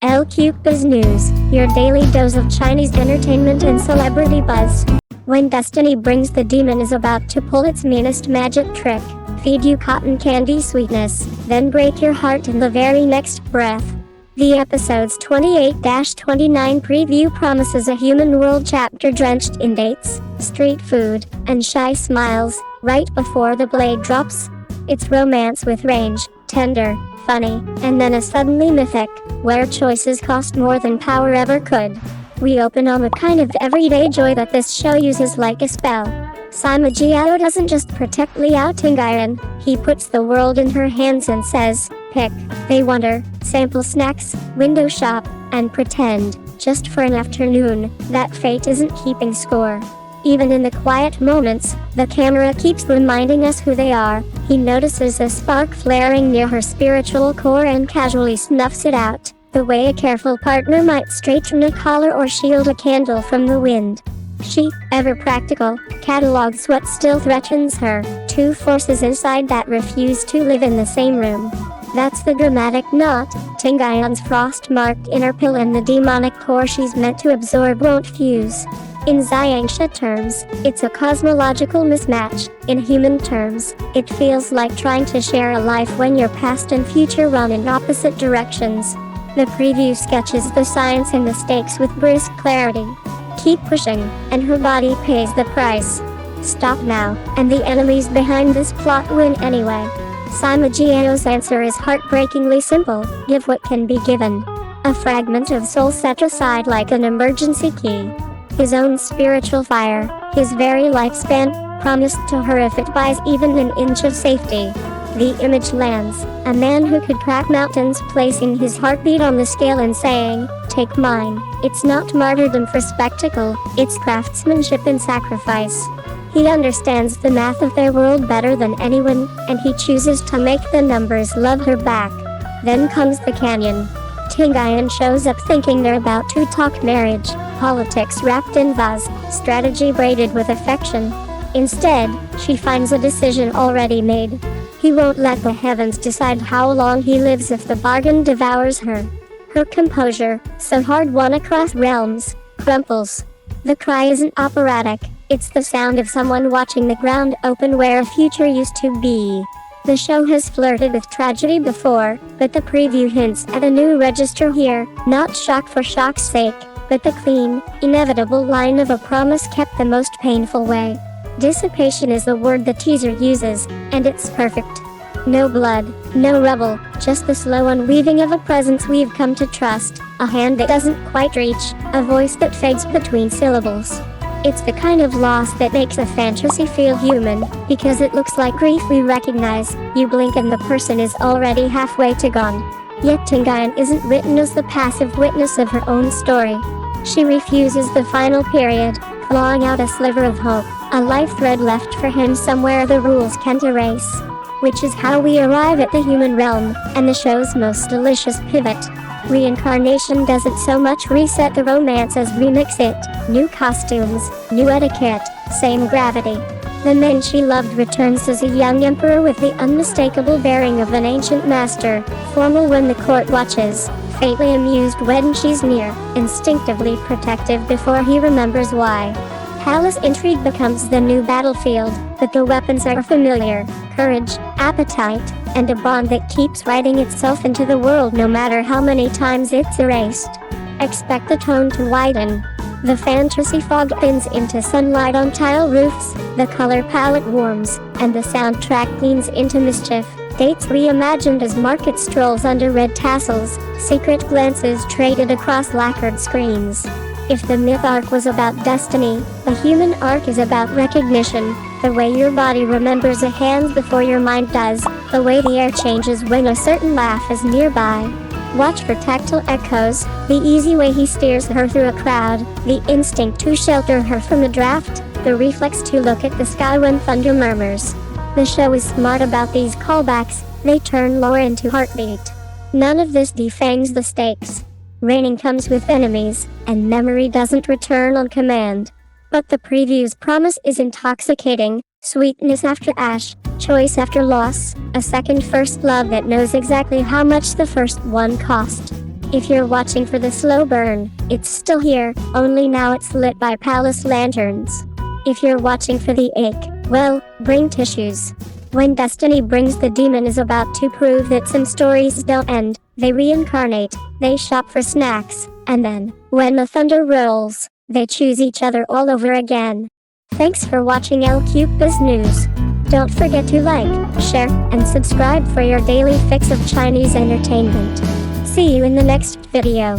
LQ Biz News, your daily dose of Chinese entertainment and celebrity buzz. When destiny brings the demon is about to pull its meanest magic trick, feed you cotton candy sweetness, then break your heart in the very next breath. The episode's 28-29 preview promises a human world chapter drenched in dates, street food, and shy smiles, right before the blade drops. It's romance with range, tender, funny, and then a suddenly mythic, where choices cost more than power ever could. We open on the kind of everyday joy that this show uses like a spell. Sima Jiao doesn't just protect Liao Tingyan, he puts the world in her hands and says, pick. They wonder, sample snacks, window shop, and pretend, just for an afternoon, that fate isn't keeping score. Even in the quiet moments, the camera keeps reminding us who they are. He notices a spark flaring near her spiritual core and casually snuffs it out, the way a careful partner might straighten a collar or shield a candle from the wind. She, ever practical, catalogs what still threatens her, two forces inside that refuse to live in the same room. That's the dramatic knot, Tingyan's frost-marked inner pill and the demonic core she's meant to absorb won't fuse. In Xianxia terms, it's a cosmological mismatch. In human terms, it feels like trying to share a life when your past and future run in opposite directions. The preview sketches the science and the stakes with brisk clarity. Keep pushing, and her body pays the price. Stop now, and the enemies behind this plot win anyway. Sima Jiao's answer is heartbreakingly simple: give what can be given. A fragment of soul set aside like an emergency key. His own spiritual fire, his very lifespan, promised to her if it buys even an inch of safety. The image lands, a man who could crack mountains placing his heartbeat on the scale and saying, take mine. It's not martyrdom for spectacle, it's craftsmanship and sacrifice. He understands the math of their world better than anyone, and he chooses to make the numbers love her back. Then comes the canyon. Tingyan shows up thinking they're about to talk marriage, politics wrapped in vase, strategy braided with affection. Instead, she finds a decision already made. He won't let the heavens decide how long he lives if the bargain devours her. Her composure, so hard won across realms, crumples. The cry isn't operatic, it's the sound of someone watching the ground open where a future used to be. The show has flirted with tragedy before, but the preview hints at a new register here, not shock for shock's sake, but the clean, inevitable line of a promise kept the most painful way. Dissipation is the word the teaser uses, and it's perfect. No blood, no rubble, just the slow unweaving of a presence we've come to trust, a hand that doesn't quite reach, a voice that fades between syllables. It's the kind of loss that makes a fantasy feel human, because it looks like grief we recognize. You blink and the person is already halfway to gone. Yet Tingyan isn't written as the passive witness of her own story. She refuses the final period, clawing out a sliver of hope, a life thread left for him somewhere the rules can't erase. Which is how we arrive at the human realm, and the show's most delicious pivot. Reincarnation doesn't so much reset the romance as remix it. New costumes, new etiquette, same gravity. The man she loved returns as a young emperor with the unmistakable bearing of an ancient master, formal when the court watches, faintly amused when she's near, instinctively protective before he remembers why. Palace intrigue becomes the new battlefield, but the weapons are familiar: courage, appetite, and a bond that keeps writing itself into the world no matter how many times it's erased. Expect the tone to widen. The fantasy fog thins into sunlight on tile roofs, the color palette warms, and the soundtrack leans into mischief. Dates reimagined as market strolls under red tassels, secret glances traded across lacquered screens. If the myth arc was about destiny, the human arc is about recognition. The way your body remembers a hand before your mind does, the way the air changes when a certain laugh is nearby. Watch for tactile echoes, the easy way he steers her through a crowd, the instinct to shelter her from a draft, the reflex to look at the sky when thunder murmurs. The show is smart about these callbacks, they turn lore into heartbeat. None of this defangs the stakes. Raining comes with enemies, and memory doesn't return on command. But the preview's promise is intoxicating: sweetness after ash, choice after loss, a second first love that knows exactly how much the first one cost. If you're watching for the slow burn, it's still here, only now it's lit by palace lanterns. If you're watching for the ache, well, bring tissues. When destiny brings the demon is about to prove that some stories don't end, they reincarnate, they shop for snacks, and then, when the thunder rolls, they choose each other all over again. Thanks for watching El Cupid News. Don't forget to like, share, and subscribe for your daily fix of Chinese entertainment. See you in the next video.